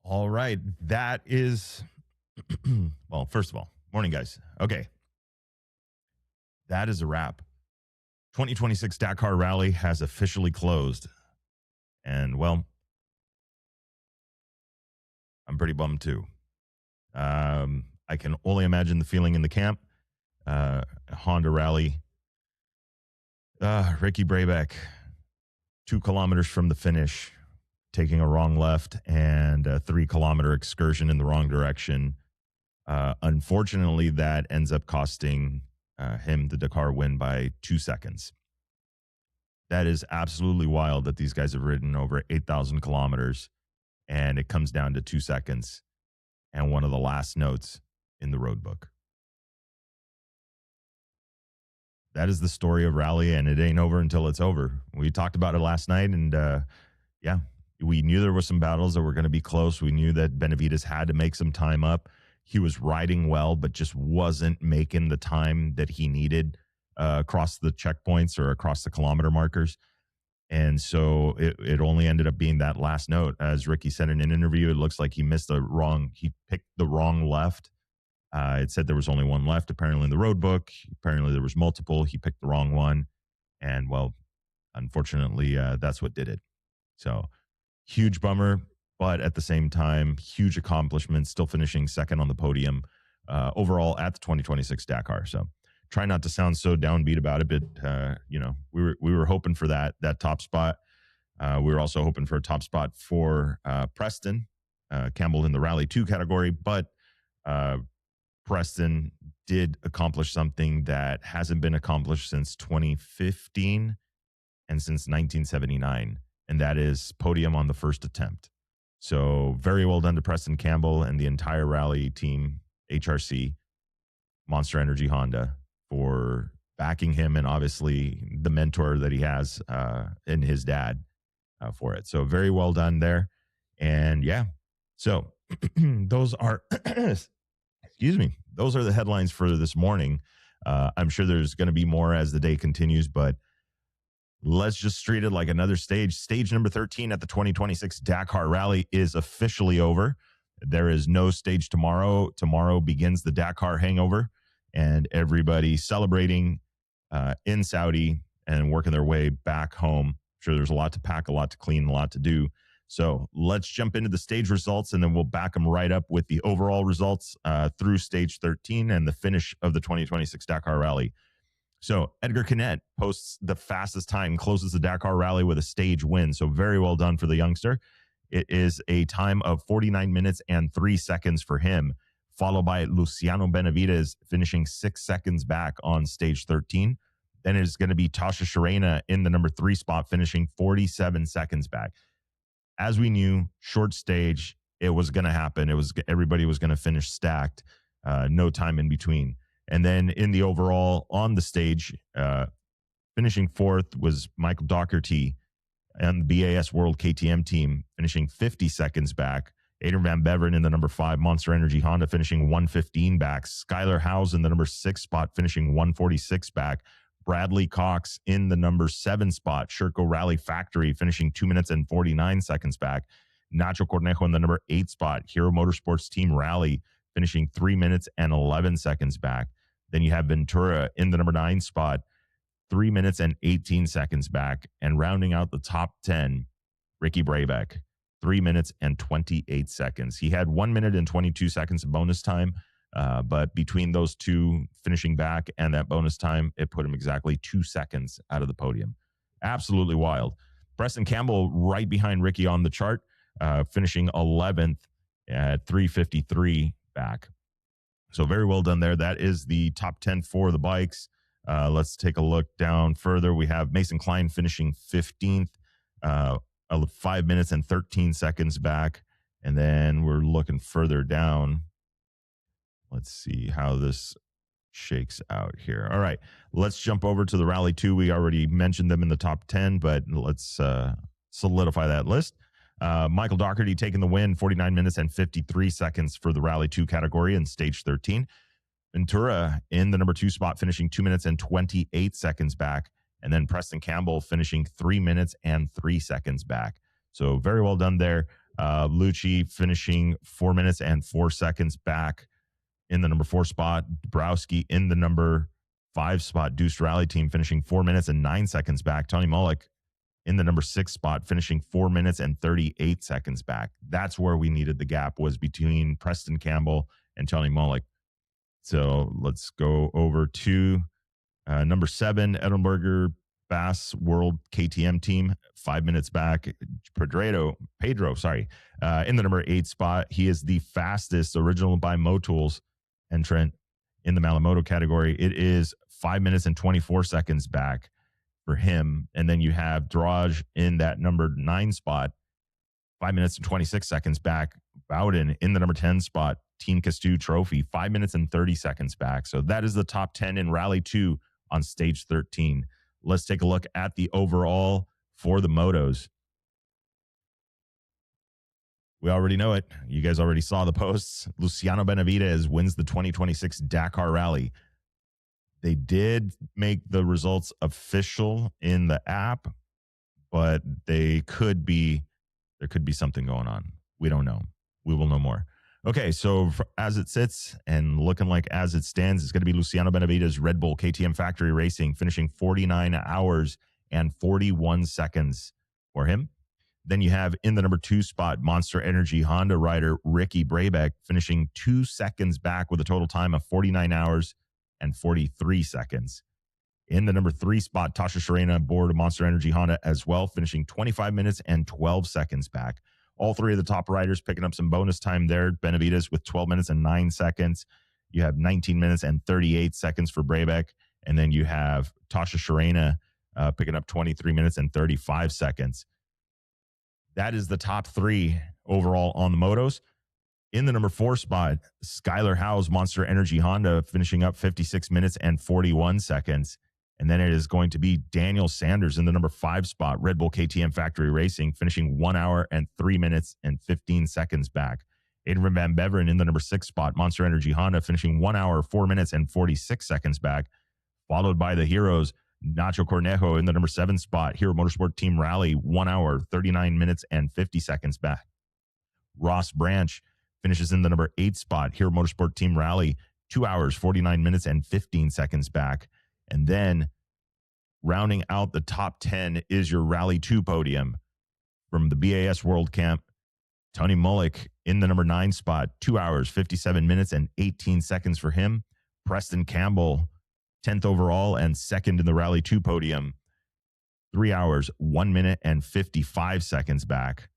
All right. That is, well, first of all, morning, guys. Okay. That is a wrap. 2026 Dakar Rally has officially closed. And, well, I'm pretty bummed too. I can only imagine the feeling in the camp. Honda Rally. Ricky Brabec, 2 kilometers from the finish, taking a wrong left and a 3-kilometer excursion in the wrong direction. Unfortunately, that ends up costing him the Dakar win by 2 seconds. That is absolutely wild that these guys have ridden over 8,000 kilometers and it comes down to 2 seconds and one of the last notes in the road book. That is the story of Rally, and it ain't over until it's over. We talked about it last night, and we knew there were some battles that were going to be close. We knew that Benavides had to make some time up. He was riding well, but just wasn't making the time that he needed across the checkpoints or across the kilometer markers. And so it only ended up being that last note. As Ricky said in an interview, it looks like he picked the wrong left. It said there was only one left, apparently, in the road book. Apparently there was multiple. He picked the wrong one. And, well, unfortunately, that's what did it. So, huge bummer, but at the same time, huge accomplishment, still finishing second on the podium overall at the 2026 Dakar. So, try not to sound so downbeat about it, but, we were hoping for that top spot. We were also hoping for a top spot for Preston Campbell in the Rally 2 category, but Preston did accomplish something that hasn't been accomplished since 2015 and since 1979, and that is podium on the first attempt. So very well done to Preston Campbell and the entire Rally team, HRC, Monster Energy Honda, for backing him and obviously the mentor that he has in his dad for it. So very well done there. And yeah, so those are... Excuse me. Those are the headlines for this morning. I'm sure there's going to be more as the day continues, but let's just treat it like another stage. Stage number 13 at the 2026 Dakar Rally is officially over. There is no stage tomorrow. Tomorrow begins the Dakar hangover, and everybody celebrating in Saudi and working their way back home. I'm sure there's a lot to pack, a lot to clean, a lot to do. So let's jump into the stage results, and then we'll back them right up with the overall results through stage 13 and the finish of the 2026 Dakar Rally. So Edgar Canet posts the fastest time, closes the Dakar Rally with a stage win. So very well done for the youngster. It is a time of 49 minutes and 3 seconds for him, followed by Luciano Benavides finishing 6 seconds back on stage 13. Then it is going to be Tasha Sharena in the number 3 spot, finishing 47 seconds back. As we knew, short stage, it was going to happen. Everybody was going to finish stacked, no time in between. And then in the overall on the stage, finishing 4th was Michael Doherty and the BAS World KTM team, finishing 50 seconds back. Adrian Van Beveren in the number 5 Monster Energy Honda, finishing 115 back. Skylar Howes in the number 6 spot, finishing 146 back. Bradley Cox in the number 7 spot, Sherco Rally Factory, finishing 2 minutes and 49 seconds back. Nacho Cornejo in the number 8 spot, Hero Motorsports Team Rally, finishing 3 minutes and 11 seconds back. Then you have Ventura in the number 9 spot, 3 minutes and 18 seconds back. And rounding out the top 10, Ricky Brabec, 3 minutes and 28 seconds. He had 1 minute and 22 seconds of bonus time. But between those two finishing back and that bonus time, it put him exactly 2 seconds out of the podium. Absolutely wild. Preston Campbell right behind Ricky on the chart, finishing 11th at 3:53 back. So very well done there. That is the top 10 for the bikes. Let's take a look down further. We have Mason Klein finishing 15th, 5 minutes and 13 seconds back. And then we're looking further down. Let's see how this shakes out here. All right, let's jump over to the Rally 2. We already mentioned them in the top 10, but let's solidify that list. Michael Doherty taking the win, 49 minutes and 53 seconds for the Rally 2 category in stage 13. Ventura in the number 2 spot, finishing 2 minutes and 28 seconds back. And then Preston Campbell finishing 3 minutes and 3 seconds back. So very well done there. Lucci finishing 4 minutes and 4 seconds back in the number 4 spot. Dabrowski in the number 5 spot. Deuce Rally Team finishing 4 minutes and 9 seconds back. Tony Mullick in the number 6 spot, finishing 4 minutes and 38 seconds back. That's where we needed the gap, was between Preston Campbell and Tony Mullick. So let's go over to number 7, Edelberger Bass World KTM Team, 5 minutes back. Pedro, in the number 8 spot. He is the fastest original by Motools entrant in the Malamoto category. It is 5 minutes and 24 seconds back for him. And then you have Drage in that number 9 spot, 5 minutes and 26 seconds back. Bowden in the number 10 spot, Team Castu Trophy, 5 minutes and 30 seconds back. So that is the top 10 in Rally 2 on stage 13. Let's take a look at the overall for the motos. We already know it. You guys already saw the posts. Luciano Benavides wins the 2026 Dakar Rally. They did make the results official in the app, but there could be something going on. We don't know. We will know more. Okay, so as it sits and looking like as it stands, it's going to be Luciano Benavides, Red Bull KTM Factory Racing, finishing 49 hours and 41 seconds for him. Then you have in the number 2 spot, Monster Energy Honda rider Ricky Brabec, finishing 2 seconds back with a total time of 49 hours and 43 seconds. In the number 3 spot, Tasha Sharena aboard Monster Energy Honda as well, finishing 25 minutes and 12 seconds back. All 3 of the top riders picking up some bonus time there. Benavides with 12 minutes and 9 seconds. You have 19 minutes and 38 seconds for Brabec. And then you have Tasha Sharena picking up 23 minutes and 35 seconds. That is the top 3 overall on the motos. In the number 4 spot, Skylar Howe's Monster Energy Honda finishing up 56 minutes and 41 seconds. And then it is going to be Daniel Sanders in the number 5 spot, Red Bull KTM Factory Racing, finishing 1 hour and 3 minutes and 15 seconds back. Adrian Van Beveren in the number 6 spot, Monster Energy Honda, finishing 1 hour, 4 minutes and 46 seconds back. Followed by the Heroes, Nacho Cornejo in the number 7 spot, Hero Motorsport Team Rally, 1 hour, 39 minutes and 50 seconds back. Ross Branch finishes in the number 8 spot, Hero Motorsport Team Rally, 2 hours, 49 minutes and 15 seconds back. And then rounding out the top 10 is your Rally 2 podium from the BAS World Camp. Tony Mullick in the number 9 spot, 2 hours, 57 minutes and 18 seconds for him. Preston Campbell, 10th overall and 2nd in the Rally 2 podium, 3 hours, 1 minute and 55 seconds back.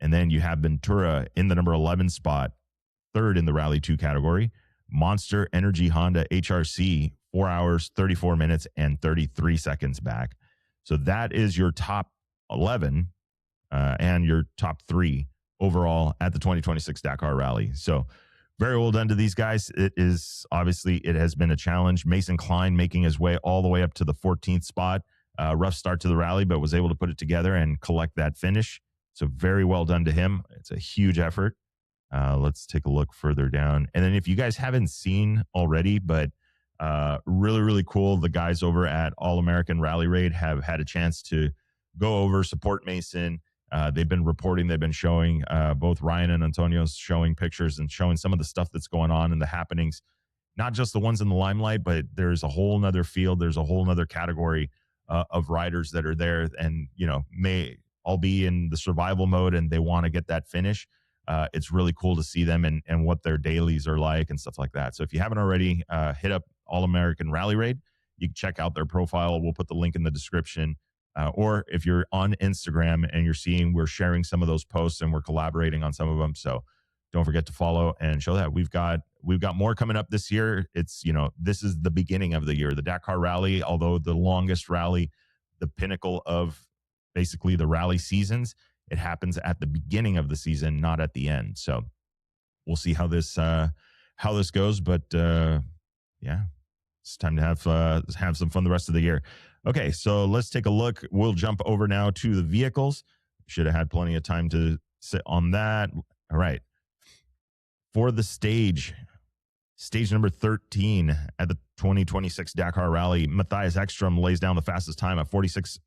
And then you have Ventura in the number 11 spot, 3rd in the Rally 2 category. Monster Energy Honda HRC, 4 hours, 34 minutes, and 33 seconds back. So that is your top 11 and your top 3 overall at the 2026 Dakar Rally. So very well done to these guys. It has been a challenge. Mason Klein making his way all the way up to the 14th spot. Rough start to the rally, but was able to put it together and collect that finish. So very well done to him. It's a huge effort. Let's take a look further down. And then if you guys haven't seen already, but really, really cool. The guys over at All American Rally Raid have had a chance to go over, support Mason. They've been reporting, they've been showing, both Ryan and Antonio's showing pictures and showing some of the stuff that's going on and the happenings, not just the ones in the limelight, but there's a whole nother field. There's a whole nother category of riders that are there and, may all be in the survival mode and they want to get that finish. It's really cool to see them and what their dailies are like and stuff like that. So if you haven't already, hit up All American Rally Raid, you can check out their profile. We'll put the link in the description. Or if you're on Instagram and you're seeing, we're sharing some of those posts and we're collaborating on some of them. So don't forget to follow and show that. We've got more coming up this year. It's, this is the beginning of the year. The Dakar Rally, although the longest rally, the pinnacle of basically the rally seasons, it happens at the beginning of the season, not at the end. So we'll see how this goes. But yeah, it's time to have some fun the rest of the year. Okay, so let's take a look. We'll jump over now to the vehicles. Should have had plenty of time to sit on that. All right. For the stage number 13 at the 2026 Dakar Rally, Matthias Ekstrom lays down the fastest time at 46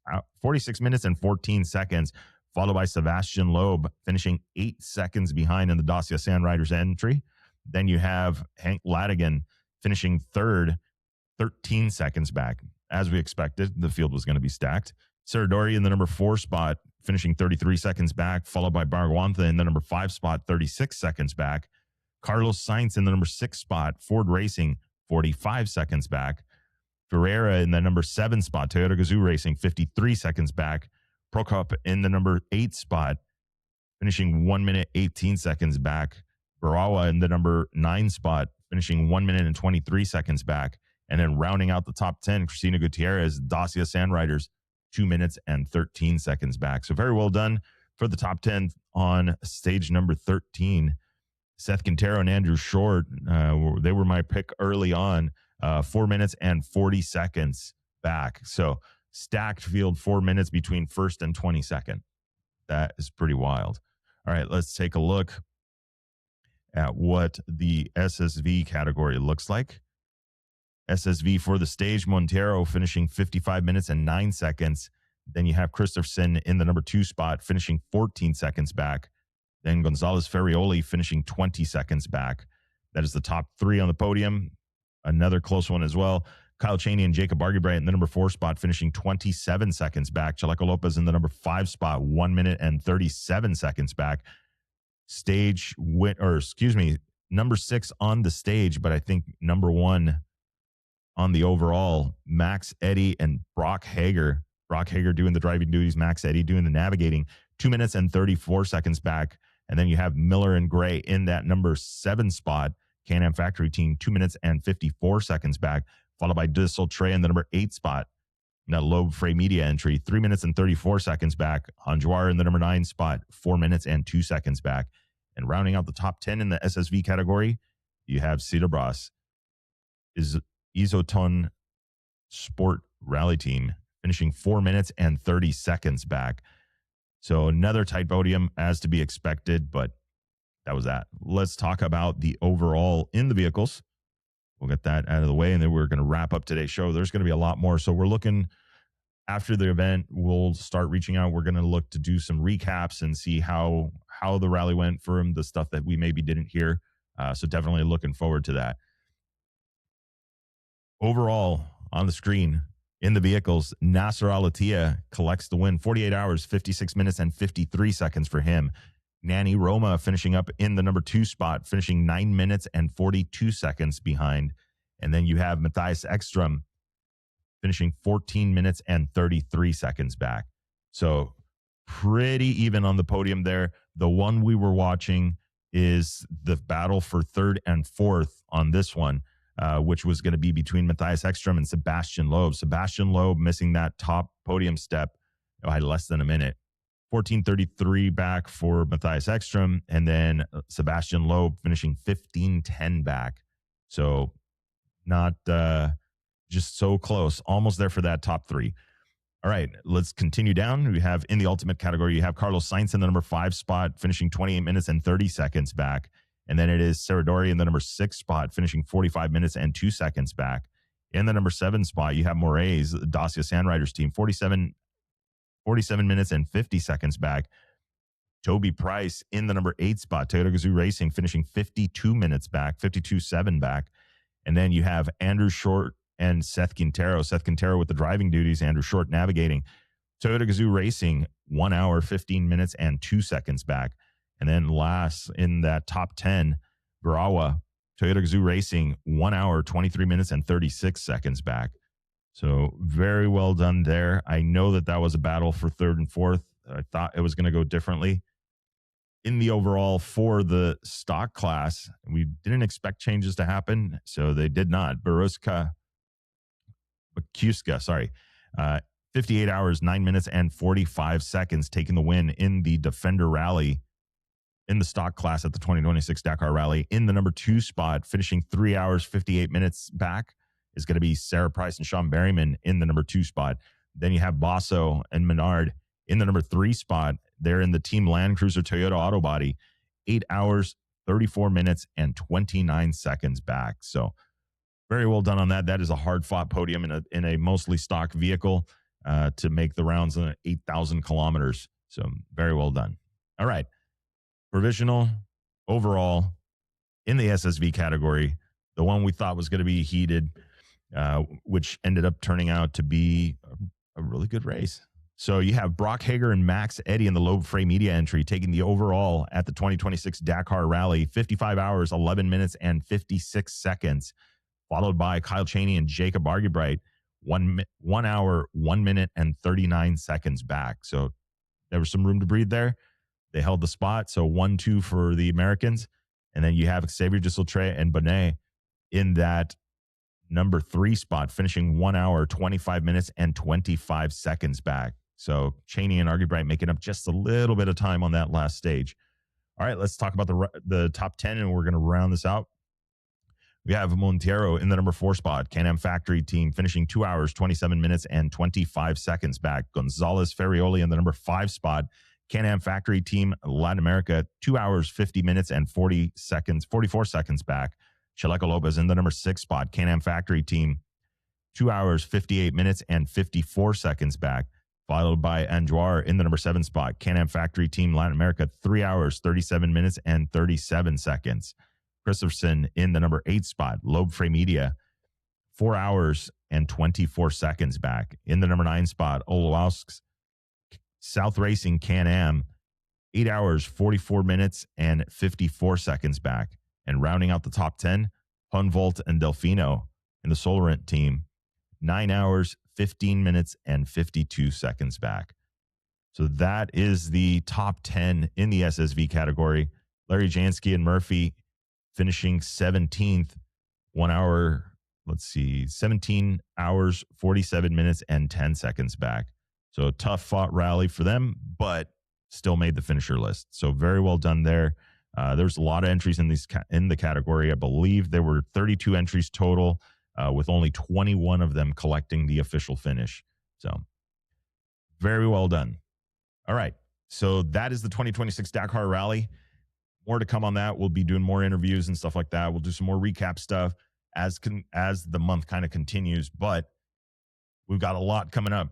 minutes and 14 seconds. followed by Sebastian Loeb, finishing 8 seconds behind in the Dacia Sandriders entry. Then you have Hank Ladigan finishing third, 13 seconds back. As we expected, the field was going to be stacked. Serradori in the number 4 spot, finishing 33 seconds back, followed by Barguantha in the number 5 spot, 36 seconds back. Carlos Sainz in the number 6 spot, Ford Racing, 45 seconds back. Ferreira in the number 7 spot, Toyota Gazoo Racing, 53 seconds back. Prokop in the number 8 spot, finishing 1 minute, 18 seconds back. Barawa in the number 9 spot, finishing 1 minute and 23 seconds back. And then rounding out the top 10, Cristina Gutierrez, Dacia Sandriders, 2 minutes and 13 seconds back. So very well done for the top 10 on stage number 13. Seth Quintero and Andrew Short, they were my pick early on, 4 minutes and 40 seconds back. So stacked field, 4 minutes between first and 22nd. That is pretty wild. All right, let's take a look at what the SSV category looks like. SSV for the stage, Montero finishing 55 minutes and 9 seconds. Then you have Christopherson in the number 2 spot, finishing 14 seconds back. Then Gonzalez Ferrioli finishing 20 seconds back. That is the top 3 on the podium. Another close one as well. Kyle Cheney and Jacob Argybright in the number 4 spot, finishing 27 seconds back. Chaleco Lopez in the number 5 spot, 1 minute and 37 seconds back. Number 6 on the stage, but I think number 1 on the overall, Max Eddy and Brock Hager. Brock Hager doing the driving duties, Max Eddy doing the navigating, 2 minutes and 34 seconds back. And then you have Miller and Gray in that number 7 spot, Can-Am Factory Team, 2 minutes and 54 seconds back, followed by Dissel Trey in the number 8 spot, in that Loeb Frey Media entry, 3 minutes and 34 seconds back. Hanjuar in the number 9 spot, 4 minutes and 2 seconds back. And rounding out the top 10 in the SSV category, you have Cedabras, Isoton Sport Rally Team, finishing 4 minutes and 30 seconds back. So another tight podium as to be expected, but that was that. Let's talk about the overall in the vehicles. We'll get that out of the way, and then we're going to wrap up today's show. There's going to be a lot more. So we're looking after the event, we'll start reaching out. We're going to look to do some recaps and see how the rally went for him, the stuff that we maybe didn't hear. So definitely looking forward to that. Overall, on the screen, in the vehicles, Nasser Al-Attiyah collects the win. 48 hours, 56 minutes, and 53 seconds for him. Nani Roma finishing up in the number 2 spot, finishing 9 minutes and 42 seconds behind. And then you have Matthias Ekstrom finishing 14 minutes and 33 seconds back. So pretty even on the podium there. The one we were watching is the battle for 3rd and 4th on this one, which was going to be between Matthias Ekstrom and Sebastian Loeb. Sebastian Loeb missing that top podium step by less than a minute. 14:33 back for Matthias Ekstrom, and then Sebastian Loeb finishing 15:10 back. So not just so close, almost there for that top 3. All right, let's continue down. We have in the ultimate category, you have Carlos Sainz in the number 5 spot, finishing 28 minutes and 30 seconds back. And then it is Serradori in the number 6 spot, finishing 45 minutes and 2 seconds back. In the number 7 spot, you have Moraes, the Dacia Sandriders team, 47 minutes and 50 seconds back. Toby Price in the number 8 spot, Toyota Gazoo Racing, finishing 52 minutes back, 52.7 back. And then you have Andrew Short and Seth Quintero. Seth Quintero with the driving duties, Andrew Short navigating. Toyota Gazoo Racing, 1 hour, 15 minutes and 2 seconds back. And then last in that top 10, Barawa, Toyota Gazoo Racing, 1 hour, 23 minutes and 36 seconds back. So very well done there. I know that was a battle for 3rd and 4th. I thought it was going to go differently. In the overall for the stock class, we didn't expect changes to happen, so they did not. Bakuska, 58 hours, 9 minutes and 45 seconds, taking the win in the Defender Rally in the stock class at the 2026 Dakar Rally. In the number 2 spot, finishing 3 hours, 58 minutes back, is going to be Sarah Price and Sean Berryman in the number 2 spot. Then you have Basso and Menard in the number 3 spot. They're in the Team Land Cruiser Toyota Auto Body, 8 hours, 34 minutes, and 29 seconds back. So very well done on that. That is a hard-fought podium in a mostly stock vehicle to make the rounds on 8,000 kilometers. So very well done. All right. Provisional overall in the SSV category, the one we thought was going to be heated, which ended up turning out to be a really good race. So you have Brock Hager and Max Eddy in the Loeb Frey media entry taking the overall at the 2026 Dakar Rally, 55 hours, 11 minutes, and 56 seconds, followed by Kyle Cheney and Jacob Argybright, 1 hour, 1 minute, and 39 seconds back. So there was some room to breathe there. They held the spot. So 1-2 for the Americans. And then you have Xavier Desiltre and Bonnet in that number 3 spot, finishing 1 hour, 25 minutes, and 25 seconds back. So Cheney and Argybright making up just a little bit of time on that last stage. All right, let's talk about the top 10, and we're going to round this out. We have Monteiro in the number 4 spot, Can-Am Factory team, finishing 2 hours, 27 minutes, and 25 seconds back. Gonzalez Ferrioli in the number 5 spot, Can-Am Factory team, Latin America, 2 hours, 50 minutes, and 44 seconds back. Chaleco Lopez in the number 6 spot, Can-Am Factory team, 2 hours, 58 minutes, and 54 seconds back. Followed by Andujar in the number 7 spot, Can-Am Factory team, Latin America, 3 hours, 37 minutes, and 37 seconds. Christopherson in the number 8 spot, Loeb Frey Media, 4 hours and 24 seconds back. In the number 9 spot, Olowski's South Racing Can-Am, 8 hours, 44 minutes, and 54 seconds back. And rounding out the top 10, Hunvolt and Delfino in the Solorent team, 9 hours, 15 minutes, and 52 seconds back. So that is the top 10 in the SSV category. Larry Jansky and Murphy finishing 17th, 17 hours, 47 minutes, and 10 seconds back. So a tough fought rally for them, but still made the finisher list. So very well done there. There's a lot of entries in the category. I believe there were 32 entries total, with only 21 of them collecting the official finish. So very well done. All right. So that is the 2026 Dakar Rally. More to come on that. We'll be doing more interviews and stuff like that. We'll do some more recap stuff as the month kind of continues. But we've got a lot coming up.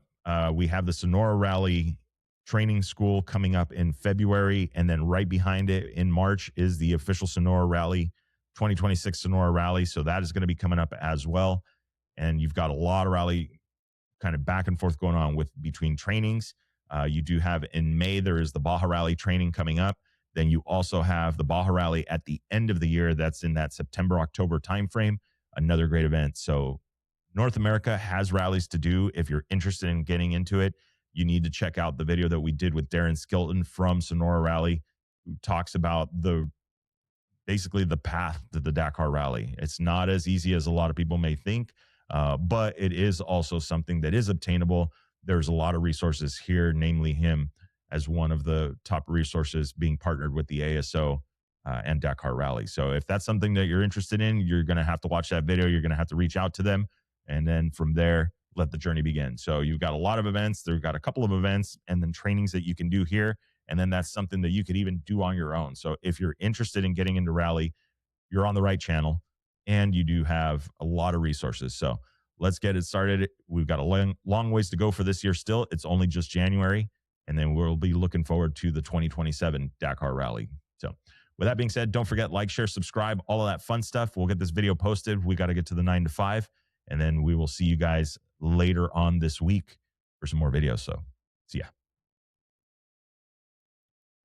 We have the Sonora Rally training school coming up in February. And then right behind it in March is the official Sonora Rally, 2026 Sonora Rally. So that is going to be coming up as well. And you've got a lot of rally kind of back and forth going on between trainings. You do have in May, there is the Baja Rally training coming up. Then you also have the Baja Rally at the end of the year. That's in that September, October timeframe. Another great event. So North America has rallies to do. If you're interested in getting into it, you need to check out the video that we did with Darren Skilton from Sonora Rally, who talks about basically the path to the Dakar Rally. It's not as easy as a lot of people may think, but it is also something that is obtainable. There's a lot of resources here, namely him as one of the top resources being partnered with the ASO and Dakar Rally. So if that's something that you're interested in, you're going to have to watch that video. You're going to have to reach out to them. And then from there, let the journey begin. So you've got a lot of events. They've got a couple of events and then trainings that you can do here. And then that's something that you could even do on your own. So if you're interested in getting into rally, you're on the right channel and you do have a lot of resources. So let's get it started. We've got a long ways to go for this year still. It's only just January. And then we'll be looking forward to the 2027 Dakar Rally. So with that being said, don't forget, like, share, subscribe, all of that fun stuff. We'll get this video posted. We got to get to the 9 to 5. And then we will see you guys later on this week for some more videos. So see ya.